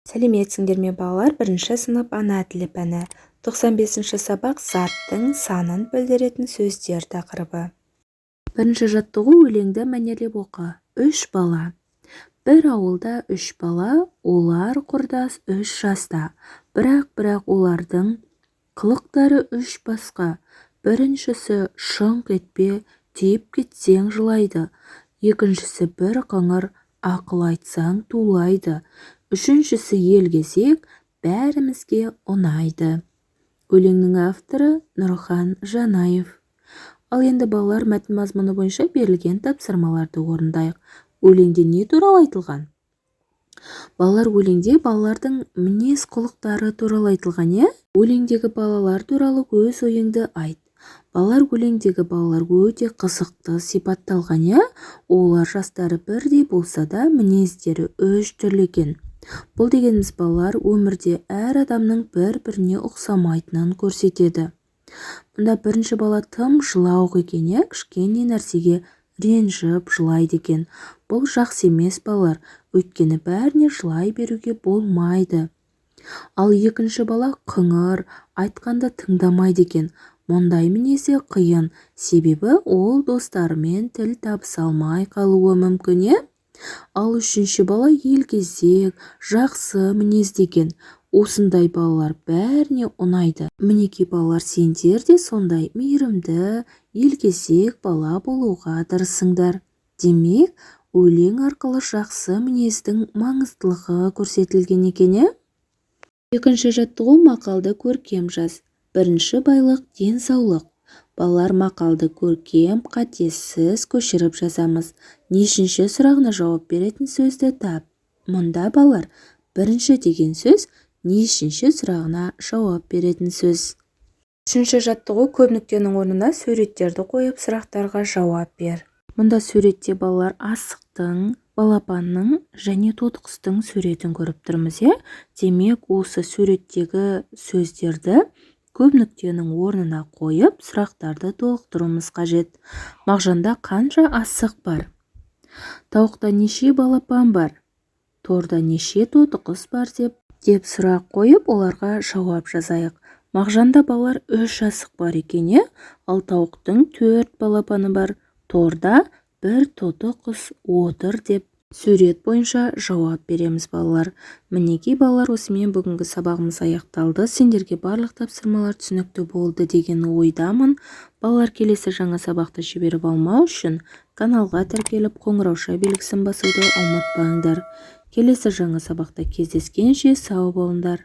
Сәлеметсіңдер ме балалар? Бірінші сынып ана тілі пәні. 95-ші сабақ заттың санын білдіретін сөздер тақырыбы. Бірінші жаттығу өлеңді мәнерлеп оқы. 3 бала. Бір ауылда 3 бала, олар құрдас 3 жаста. Бірақ олардың қылықтары 3 басқа. Біріншісі шыңқ етпе, тиіп кетсең жылайды. Екіншісі бір қыңыр, ақыл айтсаң тулайды. Үшіншісі елгезек, бәрімізге ұнайды. Өлеңнің авторы Нұрхан Жанаев. Ал енді балалар мәтін мазмұны бойынша берілген тапсырмаларды орындайық. Өлеңде не туралы айтылған? Балалар, өлеңде балалардың мінез құлықтары туралы айтылған, е? Өлеңдегі балалар туралы өз ойыңды айт. Балалар, өлеңдегі балалар өте қызықты сипатталған, е? Олар жастары бірдей болса да, мінездері үш түрлі екен. Бұл дегеніміз балалар өмірде әр адамның бір-біріне ұқсамайтынын көрсетеді. Мұнда бірінші бала тым жылауық екен, е? Кішкене нәрсеге ренжіп жылайды екен. Бұл жақсы емес балалар, өйткені бәріне жылай беруге болмайды. Ал екінші бала қыңыр, айтқанды тыңдамайды екен. Мұндай мінезі қиын, себебі ол достарымен тіл табыса алмай қалуы мүмкін, е? Ал үшінші бала елгезек, жақсы мінездеген. Осындай балалар бәріне ұнайды. Мінекей балалар, сендер де сондай мейірімді, елгезек бала болуға тырысыңдар. Демек, өлең арқылы жақсы мінездің маңыздылығы көрсетілген екен, е? Екінші жаттығу мақалды көркем жаз. Бірінші байлық денсаулық. Балалар, мақалды көркем, қатессіз көшіріп жазамыз. Нешінші сұрағына жауап беретін сөзді тап. Мұнда балалар, бірінші деген сөз нешінші сұрағына жауап беретін сөз. Үшінші жаттығу көп нүктенің орнына суреттерді қойып сұрақтарға жауап бер. Мұнда суретте балалар асықтың, балапанның және тотықұстың суретін көріп тұрмыз, е? Демек, осы суреттегі сөздерді көп нүктенің орнына қойып, сұрақтарды толықтыруымыз қажет. Мағжанда қанша асық бар? Тауықта неше балапан бар? Торда неше тотықұс бар деп сұрақ қойып, оларға жауап жазайық. Мағжанда балалар 3 асық бар екен, е? Ал тауықтың 4 балапаны бар. Торда 1 тотықұс отыр деп сурет бойынша жауап береміз балалар. Мінекей балалар, осымен бүгінгі сабағымыз аяқталды. Сендерге барлық тапсырмалар түсінікті болды деген ойдамын. Балалар, келесі жаңа сабақты жіберіп алмау үшін каналға тіркеліп қоңырауша белгісін басуды ұмытпаңдар. Келесі жаңа сабақта кездескенше сау болыңдар.